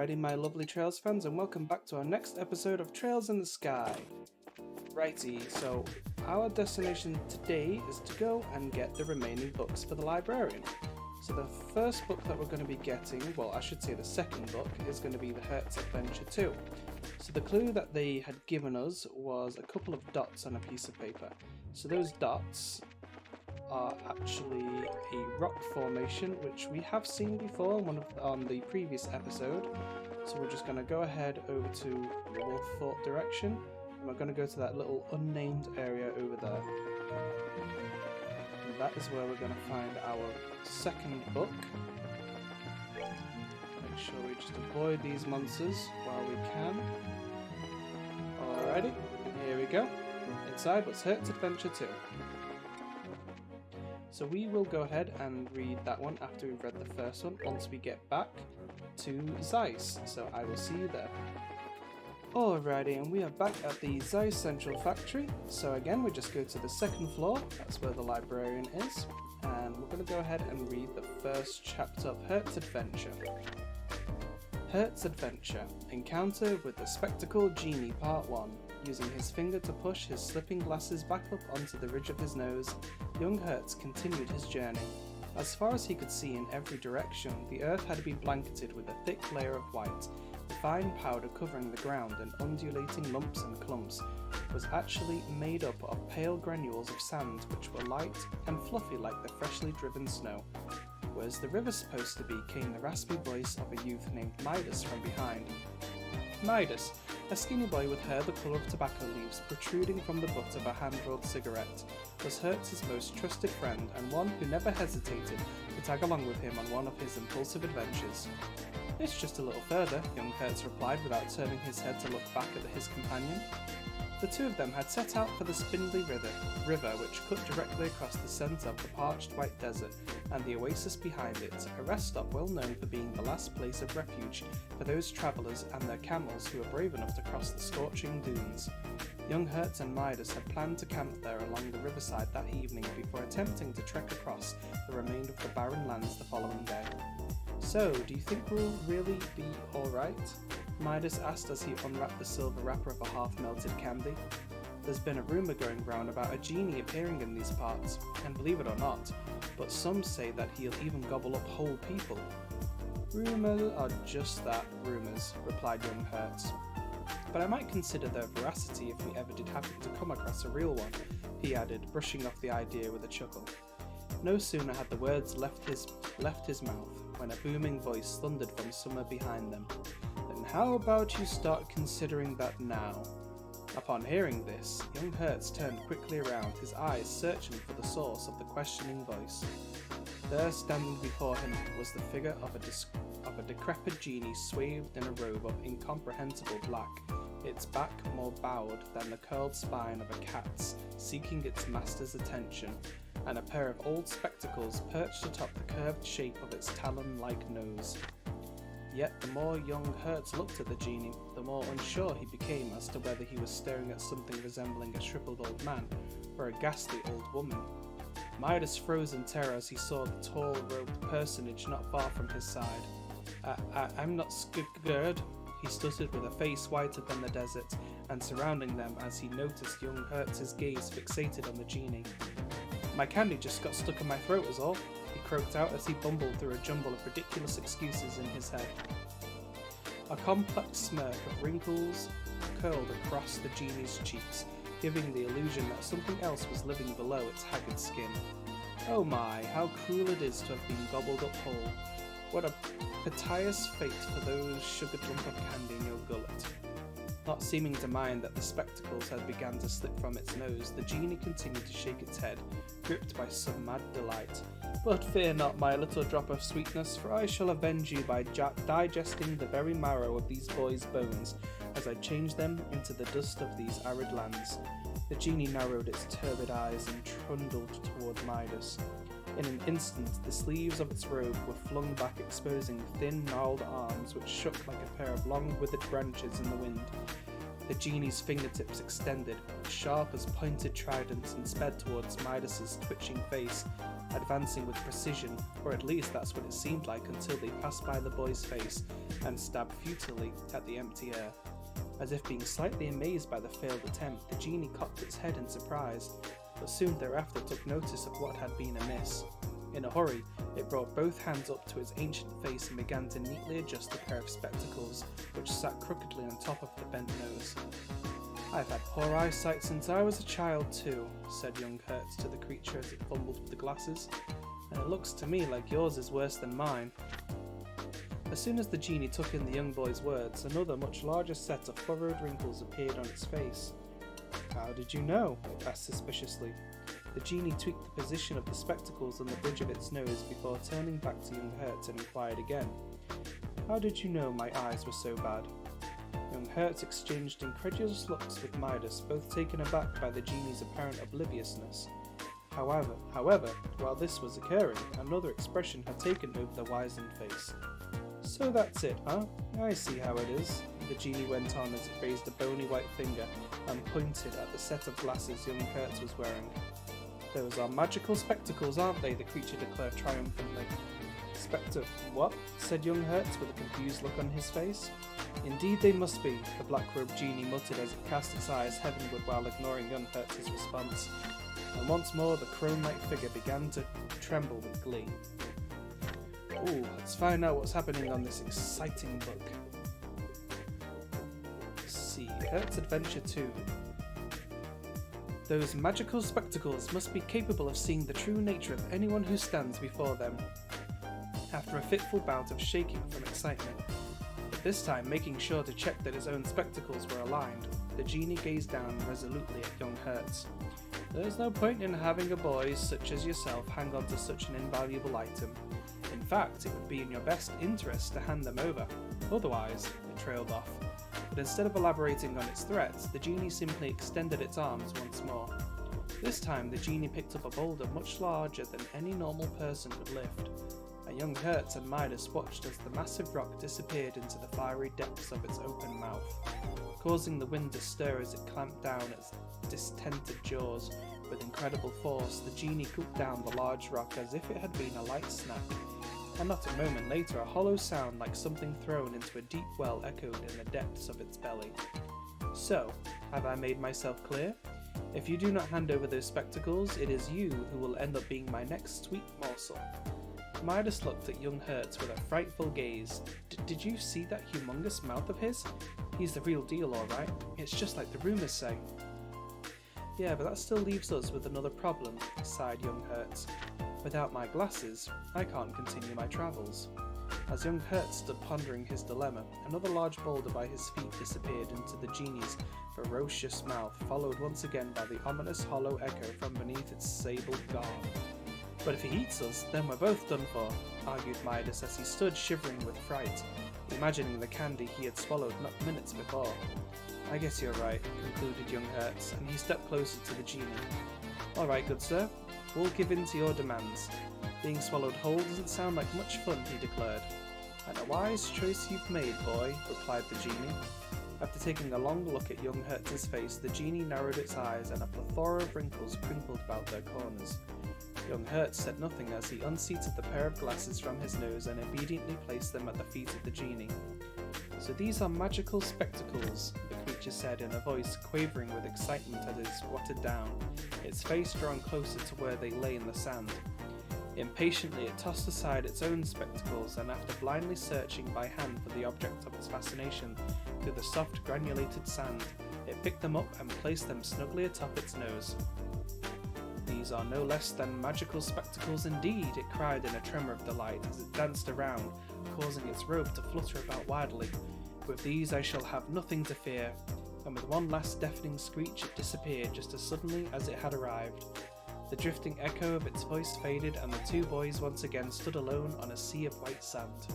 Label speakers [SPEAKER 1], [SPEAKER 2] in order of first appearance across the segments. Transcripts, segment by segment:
[SPEAKER 1] Alrighty, my lovely Trails fans, and welcome back to our next episode of Trails in the Sky. Righty, so our destination today is to go and get the remaining books for the librarian. So the first book that we're going to be getting, well I should say the second book, is going to be the Hertz Adventure 2. So the clue that they had given us was a couple of dots on a piece of paper. So those dots are actually a rock formation which we have seen before on the previous episode. So we're just going to go ahead over to Wolfthorpe direction, and we're going to go to that little unnamed area over there. And that is where we're going to find our second book. Make sure we just avoid these monsters while we can. Alrighty, here we go. Inside was Hertz Adventure 2. So we will go ahead and read that one after we've read the first one once we get back to Zeiss, so I will see you there. Alrighty, and we are back at the Zeiss Central Factory. So again, we just go to the second floor, that's where the librarian is, and we're going to go ahead and read the first chapter of Hertz Adventure. Hertz Adventure, Encounter with the Spectacled Genie Part 1. Using his finger to push his slipping glasses back up onto the ridge of his nose, young Hertz continued his journey. As far as he could see in every direction, the earth had been blanketed with a thick layer of white. The fine powder covering the ground in undulating lumps and clumps was actually made up of pale granules of sand which were light and fluffy like the freshly driven snow. Where's the river supposed to be? Came the raspy voice of a youth named Midas from behind. Midas, a skinny boy with hair the colour of tobacco leaves protruding from the butt of a hand-rolled cigarette, was Hertz's most trusted friend and one who never hesitated to tag along with him on one of his impulsive adventures. It's just a little further, young Hertz replied without turning his head to look back at his companion. The two of them had set out for the Spindly River which cut directly across the centre of the parched white desert and the oasis behind it, a rest stop well known for being the last place of refuge for those travellers and their camels who were brave enough to cross the scorching dunes. Young Hertz and Midas had planned to camp there along the riverside that evening before attempting to trek across the remainder of the barren lands the following day. So, do you think we'll really be alright? Midas asked as he unwrapped the silver wrapper of a half-melted candy. There's been a rumour going round about a genie appearing in these parts, and believe it or not, but some say that he'll even gobble up whole people. Rumours are just that, rumours, replied young Hertz. But I might consider their veracity if we ever did happen to come across a real one, he added, brushing off the idea with a chuckle. No sooner had the words left his mouth when a booming voice thundered from somewhere behind them. Then how about you start considering that now? Upon hearing this, young Hertz turned quickly around, his eyes searching for the source of the questioning voice. There, standing before him, was the figure of a decrepit genie swathed in a robe of incomprehensible black, its back more bowed than the curled spine of a cat's, seeking its master's attention, and a pair of old spectacles perched atop the curved shape of its talon-like nose. Yet the more young Hertz looked at the genie, the more unsure he became as to whether he was staring at something resembling a shriveled old man or a ghastly old woman. Midas froze in terror as he saw the tall, robed personage not far from his side. I'm not scared, he stuttered with a face whiter than the desert, and surrounding them as he noticed young Hertz's gaze fixated on the genie. My candy just got stuck in my throat is all, he croaked out as he bumbled through a jumble of ridiculous excuses in his head. A complex smirk of wrinkles curled across the genie's cheeks, giving the illusion that something else was living below its haggard skin. Oh my, how cruel it is to have been gobbled up whole. What a piteous fate for those sugar lump of candy in your gullet. Not seeming to mind that the spectacles had begun to slip from its nose, the genie continued to shake its head, gripped by some mad delight. But fear not, my little drop of sweetness, for I shall avenge you by digesting the very marrow of these boys' bones, as I change them into the dust of these arid lands. The genie narrowed its turbid eyes and trundled toward Midas. In an instant, the sleeves of its robe were flung back, exposing thin, gnarled arms which shook like a pair of long, withered branches in the wind. The genie's fingertips extended, sharp as pointed tridents, and sped towards Midas's twitching face, advancing with precision, or at least that's what it seemed like until they passed by the boy's face and stabbed futilely at the empty air. As if being slightly amazed by the failed attempt, the genie cocked its head in surprise, but soon thereafter took notice of what had been amiss. In a hurry, it brought both hands up to its ancient face and began to neatly adjust a pair of spectacles which sat crookedly on top of the bent nose. "I've had poor eyesight since I was a child too," said young Hertz to the creature as it fumbled with the glasses, "and it looks to me like yours is worse than mine." As soon as the genie took in the young boy's words, another much larger set of furrowed wrinkles appeared on its face. "How did you know?" it asked suspiciously. The genie tweaked the position of the spectacles on the bridge of its nose before turning back to young Hertz and inquired again, "How did you know my eyes were so bad?" Young Hertz exchanged incredulous looks with Midas, both taken aback by the genie's apparent obliviousness. However, while this was occurring, another expression had taken over the wizened face. "So that's it, huh? I see how it is," the genie went on as it raised a bony white finger and pointed at the set of glasses young Hertz was wearing. "Those are magical spectacles, aren't they?" the creature declared triumphantly. What?" said young Hertz with a confused look on his face. "Indeed they must be," the black-robed genie muttered as it cast its eyes heavenward while ignoring young Hertz's response. And once more the crone-like figure began to tremble with glee. "Ooh, let's find out what's happening on this exciting book." See, Hertz Adventure 2. Those magical spectacles must be capable of seeing the true nature of anyone who stands before them. After a fitful bout of shaking from excitement, but this time making sure to check that his own spectacles were aligned, the genie gazed down resolutely at young Hertz. "There's no point in having a boy such as yourself hang on to such an invaluable item. In fact, it would be in your best interest to hand them over. Otherwise," it trailed off. But instead of elaborating on its threats, the genie simply extended its arms once more. This time the genie picked up a boulder much larger than any normal person could lift, and young Hertz and Midas watched as the massive rock disappeared into the fiery depths of its open mouth. Causing the wind to stir as it clamped down its distended jaws, with incredible force, the genie gulped down the large rock as if it had been a light snack, and not a moment later a hollow sound like something thrown into a deep well echoed in the depths of its belly. "So, have I made myself clear? If you do not hand over those spectacles, it is you who will end up being my next sweet morsel." Midas looked at young Hertz with a frightful gaze. Did you see that humongous mouth of his? He's the real deal, alright. It's just like the rumours say. "Yeah, but that still leaves us with another problem," sighed young Hertz. "Without my glasses, I can't continue my travels." As young Hertz stood pondering his dilemma, another large boulder by his feet disappeared into the genie's ferocious mouth, followed once again by the ominous hollow echo from beneath its sable garb. "But if he eats us, then we're both done for," argued Midas as he stood shivering with fright, imagining the candy he had swallowed not minutes before. "I guess you're right," concluded young Hertz, and he stepped closer to the genie. "Alright, good sir, we'll give in to your demands. Being swallowed whole doesn't sound like much fun," he declared. "And a wise choice you've made, boy," replied the genie. After taking a long look at young Hertz's face, the genie narrowed its eyes and a plethora of wrinkles crinkled about their corners. Young Hertz said nothing as he unseated the pair of glasses from his nose and obediently placed them at the feet of the genie. "So these are magical spectacles," the creature said in a voice quavering with excitement as it squatted down, its face drawn closer to where they lay in the sand. Impatiently it tossed aside its own spectacles, and after blindly searching by hand for the object of its fascination through the soft granulated sand, it picked them up and placed them snugly atop its nose. "These are no less than magical spectacles indeed," it cried in a tremor of delight as it danced around, causing its robe to flutter about wildly. "With these I shall have nothing to fear," and with one last deafening screech it disappeared just as suddenly as it had arrived. The drifting echo of its voice faded, and the two boys once again stood alone on a sea of white sand.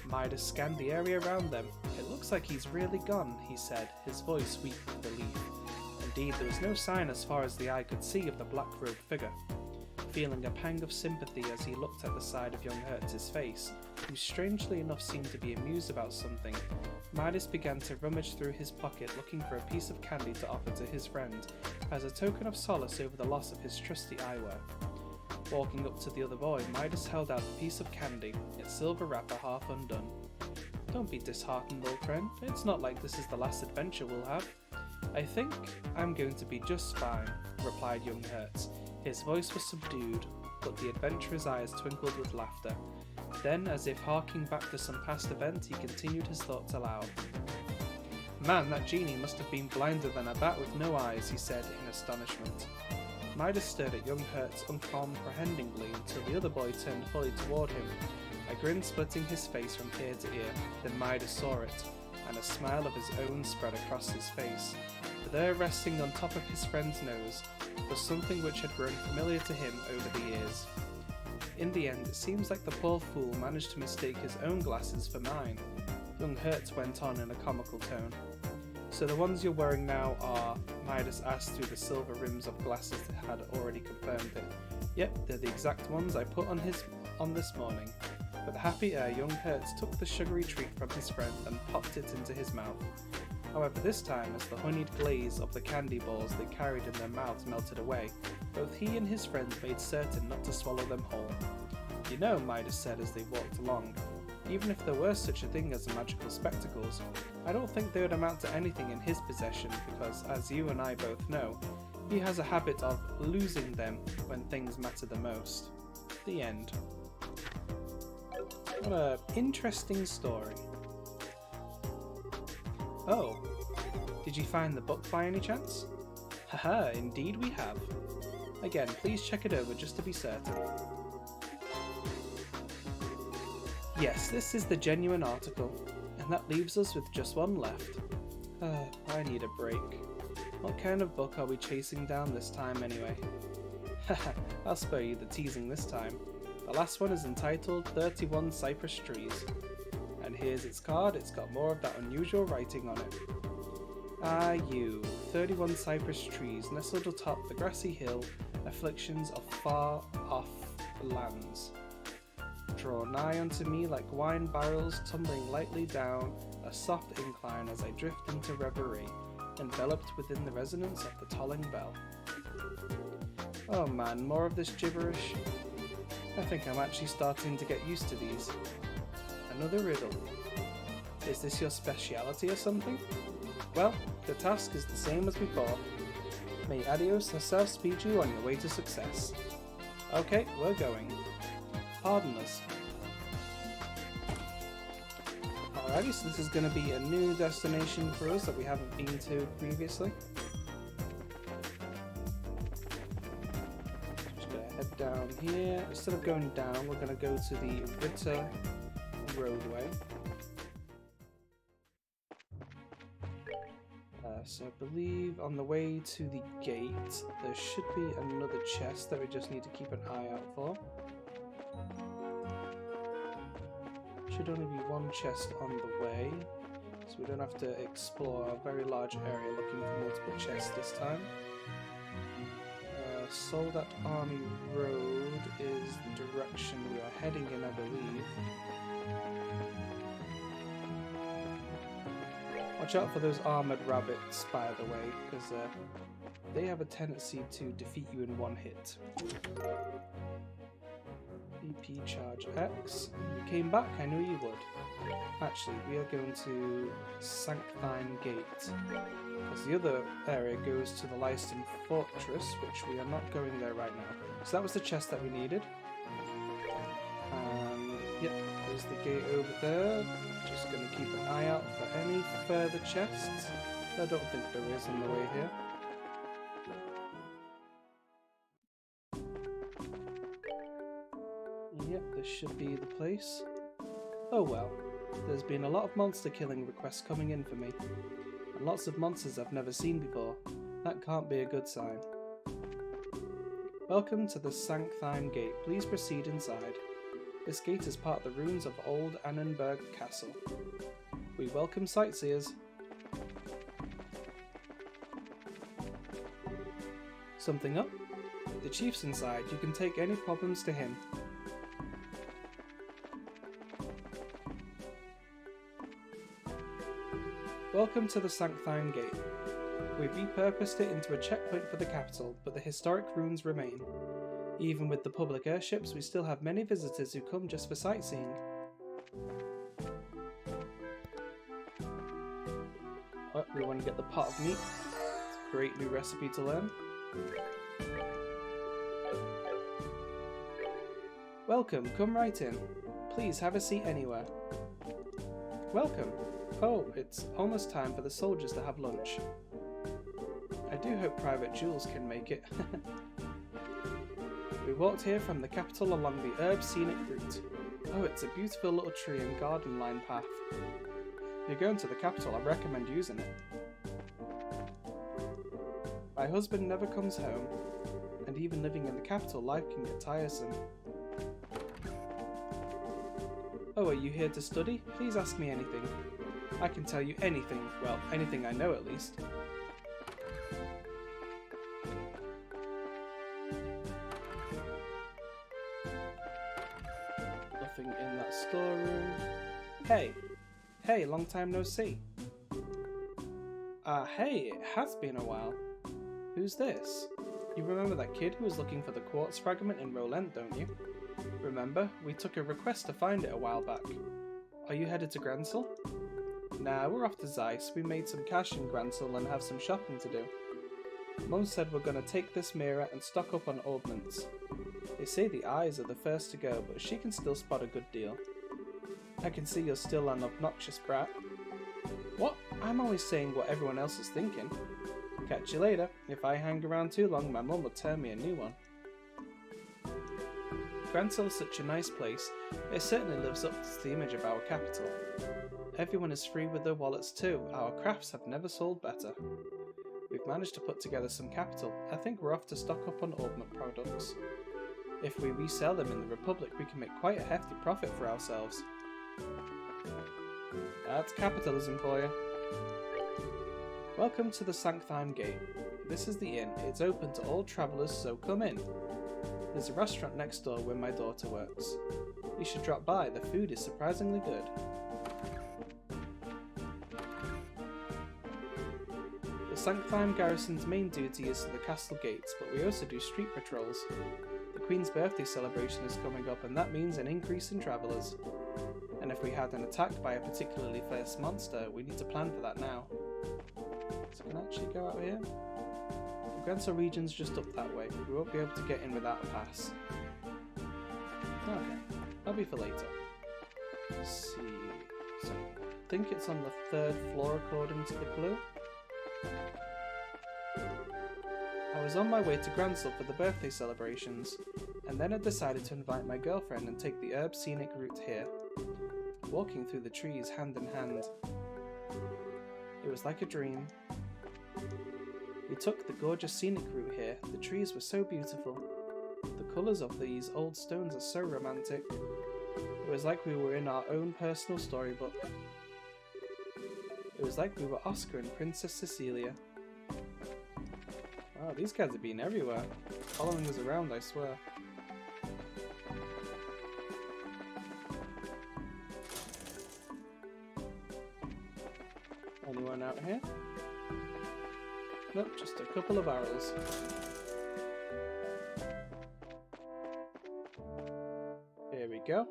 [SPEAKER 1] Midas scanned the area around them. "It looks like he's really gone," he said, his voice weak with relief. Indeed, there was no sign as far as the eye could see of the black-robed figure. Feeling a pang of sympathy as he looked at the side of young Hertz's face, who strangely enough seemed to be amused about something, Midas began to rummage through his pocket looking for a piece of candy to offer to his friend as a token of solace over the loss of his trusty eyewear. Walking up to the other boy, Midas held out a piece of candy, its silver wrapper half undone. Don't be disheartened, old friend. It's not like this is the last adventure we'll have. I think I'm going to be just fine, replied young Hertz. His voice was subdued, but the adventurer's eyes twinkled with laughter. Then, as if harking back to some past event, he continued his thoughts aloud. Man, that genie must have been blinder than a bat with no eyes, he said in astonishment. Midas stared at young Hertz uncomprehendingly until the other boy turned fully toward him, a grin splitting his face from ear to ear. Then Midas saw it, and a smile of his own spread across his face. For there, resting on top of his friend's nose, was something which had grown familiar to him over the years. In the end, it seems like the poor fool managed to mistake his own glasses for mine, young Hertz went on in a comical tone. So the ones you're wearing now are, Midas asked through the silver rims of glasses that had already confirmed it. Yep, they're the exact ones I put on this morning. With a happy air, young Hertz took the sugary treat from his friend and popped it into his mouth. However, this time, as the honeyed glaze of the candy balls they carried in their mouths melted away, both he and his friend made certain not to swallow them whole. You know, Midas said as they walked along, even if there were such a thing as magical spectacles, I don't think they would amount to anything in his possession because, as you and I both know, he has a habit of losing them when things matter the most. The end. What an interesting story. Oh, did you find the book by any chance? Haha, indeed we have. Again, please check it over just to be certain. Yes, this is the genuine article, and that leaves us with just one left. I need a break. What kind of book are we chasing down this time anyway? Haha, I'll spare you the teasing this time. The last one is entitled 31 Cypress Trees. And here's its card, it's got more of that unusual writing on it. Ah, you, 31 cypress trees nestled atop the grassy hill, afflictions of far-off lands. Draw nigh unto me like wine barrels tumbling lightly down a soft incline as I drift into reverie, enveloped within the resonance of the tolling bell. Oh man, more of this gibberish? I think I'm actually starting to get used to these. Another riddle. Is this your speciality or something? Well, the task is the same as before. May Adios herself speed you on your way to success. Okay, we're going. Pardon us. Alrighty, so this is going to be a new destination for us that we haven't been to previously. Just going to head down here. Instead of going down, we're going to go to the Ritter roadway. So I believe on the way to the gate there should be another chest that we just need to keep an eye out for. Should only be one chest on the way, so we don't have to explore a very large area looking for multiple chests this time. Soldat Army Road is the direction we are heading in, I believe. Watch out for those armoured rabbits, by the way, because they have a tendency to defeat you in one hit. BP Charge X. You came back, I knew you would. Actually, we are going to Sanktine Gate, because the other area goes to the Leiston Fortress, which we are not going there right now. So that was the chest that we needed. Yep, there's the gate over there. Just going to keep an eye out for any further chests. I don't think there is on the way here. Yep, this should be the place. Oh well, there's been a lot of monster killing requests coming in for me. And lots of monsters I've never seen before. That can't be a good sign. Welcome to the Sanktine Gate. Please proceed inside. This gate is part of the ruins of Old Annenberg Castle. We welcome sightseers. Something up? The chief's inside. You can take any problems to him. Welcome to the Sanktine Gate. We've repurposed it into a checkpoint for the capital, but the historic ruins remain. Even with the public airships, we still have many visitors who come just for sightseeing. Oh, we want to get the pot of meat. It's a great new recipe to learn. Welcome, come right in. Please have a seat anywhere. Welcome. Oh, it's almost time for the soldiers to have lunch. I do hope Private Jules can make it. We walked here from the capital along the herb scenic route. Oh, it's a beautiful little tree and garden lined path. If you're going to the capital, I recommend using it. My husband never comes home, and even living in the capital, life can get tiresome. Oh, are you here to study? Please ask me anything. I can tell you anything, well, anything I know at least. Nothing in that storeroom. Hey, long time no see. Hey, it has been a while. Who's this? You remember that kid who was looking for the quartz fragment in Rolent, don't you? Remember, we took a request to find it a while back. Are you headed to Gransel? Nah, we're off to Zeiss. We made some cash in Gransel and have some shopping to do. Mum said we're gonna take this mirror and stock up on orbments. They say the eyes are the first to go, but she can still spot a good deal. I can see you're still an obnoxious brat. What? I'm always saying what everyone else is thinking. Catch you later. If I hang around too long, my mum will turn me a new one. Gransel is such a nice place. It certainly lives up to the image of our capital. Everyone is free with their wallets too. Our crafts have never sold better. We've managed to put together some capital. I think we're off to stock up on orbment products. If we resell them in the Republic, we can make quite a hefty profit for ourselves. That's capitalism for you. Welcome to the Sanctheim Gate. This is the inn. It's open to all travellers, so come in. There's a restaurant next door where my daughter works. You should drop by, the food is surprisingly good. The Sanctheim Garrison's main duty is to the castle gates, but we also do street patrols. The Queen's birthday celebration is coming up, and that means an increase in travellers. And if we had an attack by a particularly fierce monster, we need to plan for that now. So we can actually go out here. The Gransel region's just up that way. We won't be able to get in without a pass. Okay, that'll be for later. Let's see. So I think it's on the 3rd floor according to the clue. I was on my way to Gransel for the birthday celebrations, and then I decided to invite my girlfriend and take the herb scenic route here. Walking through the trees hand in hand. It was like a dream. We took the gorgeous scenic route here. The trees were so beautiful. The colours of these old stones are so romantic. It was like we were in our own personal storybook. It was like we were Oscar and Princess Cecilia. Wow, these guys have been everywhere. Following us around, I swear. Anyone out here? Nope, just a couple of arrows. Here we go.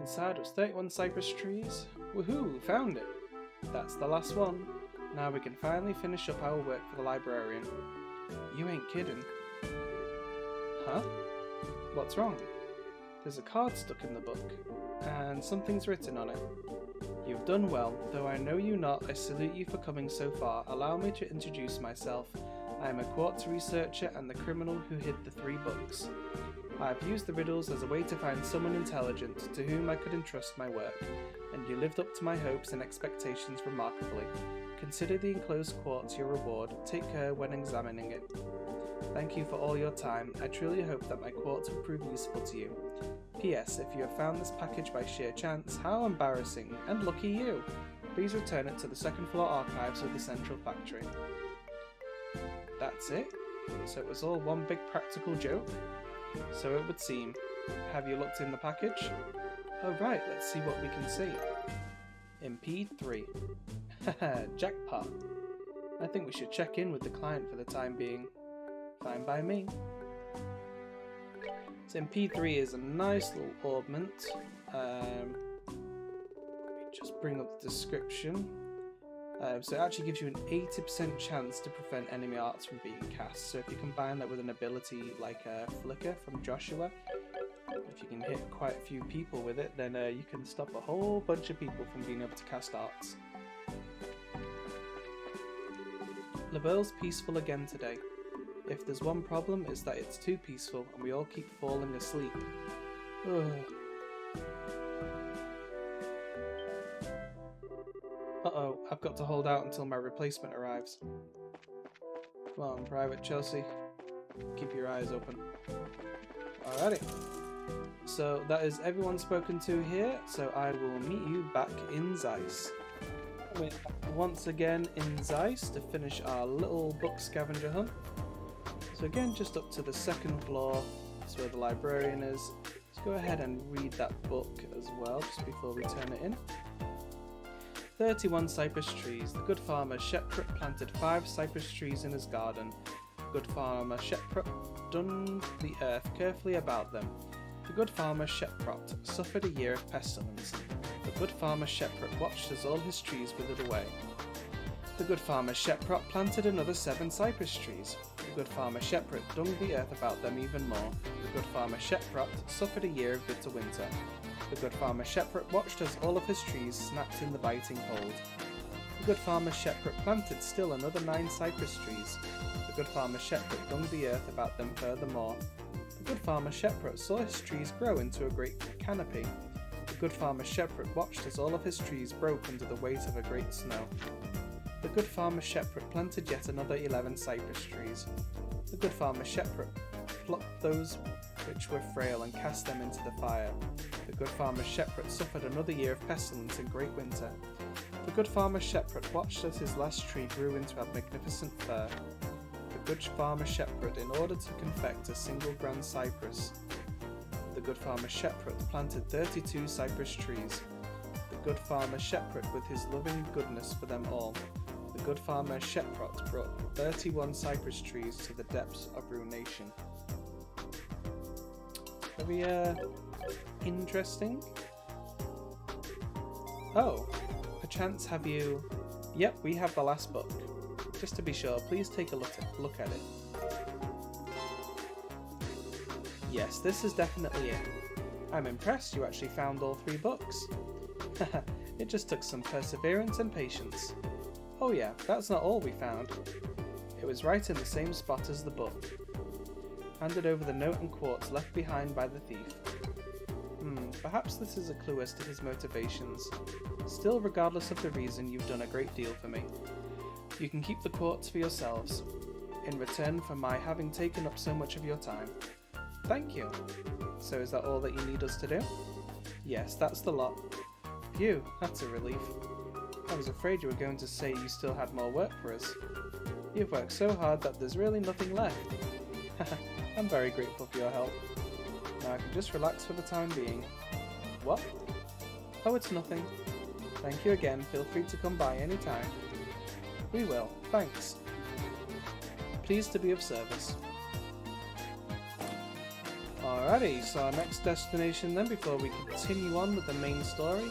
[SPEAKER 1] Inside was 31 cypress trees. Woohoo, found it! That's the last one. Now we can finally finish up our work for the librarian. You ain't kidding. Huh? What's wrong? There's a card stuck in the book, and something's written on it. You've done well, though I know you not, I salute you for coming so far. Allow me to introduce myself. I am a quartz researcher and the criminal who hid the 3 books. I have used the riddles as a way to find someone intelligent to whom I could entrust my work, and you lived up to my hopes and expectations remarkably. Consider the enclosed quartz your reward. Take care when examining it. Thank you for all your time. I truly hope that my quartz will prove useful to you. P.S. If you have found this package by sheer chance, how embarrassing, and lucky you! Please return it to the 2nd floor archives of the Central Factory. That's it? So it was all one big practical joke? So it would seem. Have you looked in the package? Oh right, let's see what we can see. Impede 3. Haha, jackpot. I think we should check in with the client for the time being. Fine by me. So MP3 is a nice little augment. Let me just bring up the description. So it actually gives you an 80% chance to prevent enemy arts from being cast. So if you combine that with an ability like Flicker from Joshua, if you can hit quite a few people with it, then you can stop a whole bunch of people from being able to cast arts. Lavelle's peaceful again today. If there's one problem, it's that it's too peaceful and we all keep falling asleep. Ugh. Uh-oh, I've got to hold out until my replacement arrives. Come on, Private Chelsea. Keep your eyes open. Alrighty. So that is everyone spoken to here, so I will meet you back in Zeiss. We're once again in Zeiss to finish our little book scavenger hunt. So again, just up to the second floor, that's where the librarian is. Let's go ahead and read that book as well, just before we turn it in. 31 cypress trees. The good farmer Shepprut planted 5 cypress trees in his garden. The good farmer Shepprut dug the earth carefully about them. The good farmer Shepprut suffered a year of pestilence. The good farmer Shepprut watched as all his trees withered away. The good farmer Shepprut planted another 7 cypress trees. The good farmer Shepprut dug the earth about them even more. The good farmer Shepprut suffered a year of bitter winter. The good farmer Shepprut watched as all of his trees snapped in the biting cold. The good farmer Shepprut planted still another 9 cypress trees. The good farmer Shepprut dug the earth about them furthermore. The good farmer Shepprut saw his trees grow into a great canopy. The good farmer Shepprut watched as all of his trees broke under the weight of a great snow. The good farmer Shepprut planted yet another 11 cypress trees. The good farmer Shepprut plucked those which were frail and cast them into the fire. The good farmer Shepprut suffered another year of pestilence and great winter. The good farmer Shepprut watched as his last tree grew into a magnificent fir. The good farmer Shepprut, in order to confect a single grand cypress. The good farmer Shepprut planted 32 cypress trees. The good farmer Shepprut, with his loving goodness for them all. The good farmer Shepprut brought 31 cypress trees to the depths of ruination. Very, interesting. Oh, perchance have you... Yep, we have the last book. Just to be sure, please take a look at it. Yes, this is definitely it. I'm impressed you actually found all 3 books. It just took some perseverance and patience. Oh yeah, that's not all we found. It was right in the same spot as the book. Handed over the note and quartz left behind by the thief. Perhaps this is a clue as to his motivations. Still, regardless of the reason, you've done a great deal for me. You can keep the quartz for yourselves, in return for my having taken up so much of your time. Thank you. So is that all that you need us to do? Yes, that's the lot. Phew, that's a relief. I was afraid you were going to say you still had more work for us. You've worked so hard that there's really nothing left. I'm very grateful for your help. Now I can just relax for the time being. What? Oh, it's nothing. Thank you again. Feel free to come by any time. We will. Thanks. Pleased to be of service. Alrighty, so our next destination then, before we continue on with the main story,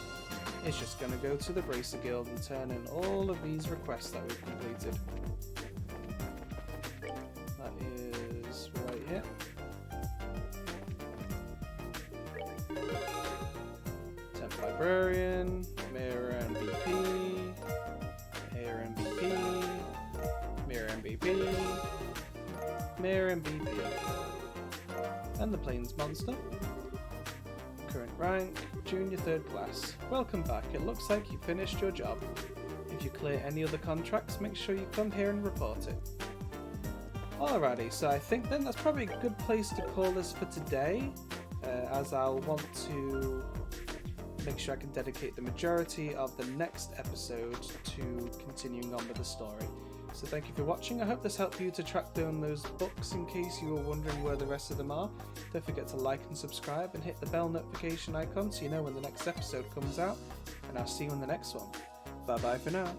[SPEAKER 1] is just going to go to the Bracer Guild and turn in all of these requests that we've completed. That is right here. Temp Librarian, Mirror MVP, Mirror MVP, Mirror MVP, Mirror MVP, and the Plains Monster. Current rank, Junior 3rd class. Welcome back, it looks like you finished your job. If you clear any other contracts, make sure you come here and report it. Alrighty, so I think then that's probably a good place to call this for today, as I'll want to make sure I can dedicate the majority of the next episode to continuing on with the story. So thank you for watching. I hope this helped you to track down those books in case you were wondering where the rest of them are. Don't forget to like and subscribe and hit the bell notification icon so you know when the next episode comes out, and I'll see you in the next one. Bye bye for now.